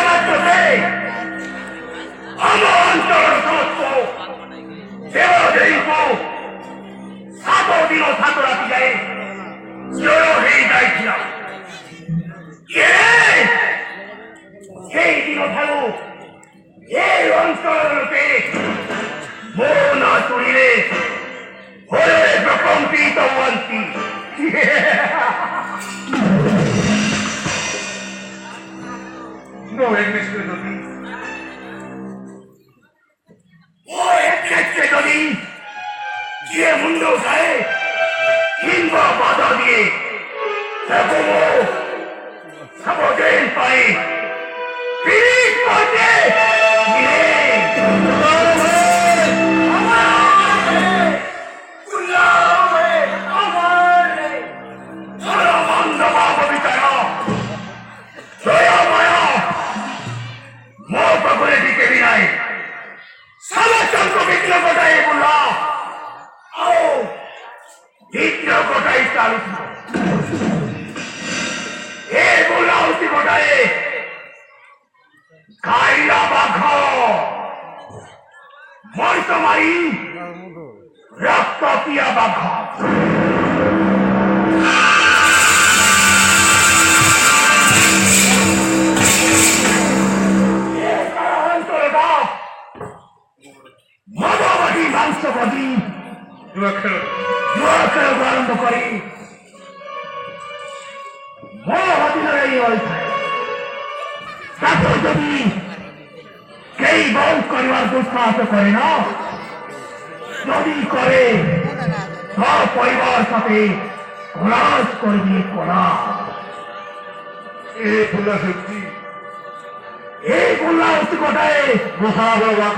মাত্রকে আমার অঞ্চলের সমস্ত দেবদেব সাতদিন সাত রাতি যায় জয় হয়ে যাইছিলাম সেই দিন ভালো এই অঞ্চলকে মন চুরিলে হয়ে প্রকম্পিত হন্তি No, es nuestro día. যদি যে মুন্ড গায়ে কিংবা বাধা দিয়ে সাবধান পায়ে পিঠ করতে রক্ত পিয়া বাঘা মদাবাদী মাংসবাদী জুয়া খেলা আরম্ভ করে মদাবাদী লড়াই হয় তারপর যদি কেই বল করিবার দুঃসাহস করে না যদি করে সব পরিবার সাথে খোলাস করবি করা এই ফুলা সত্যি এই গোল্লা হচ্ছে কোটায় মহাবড় বাঘ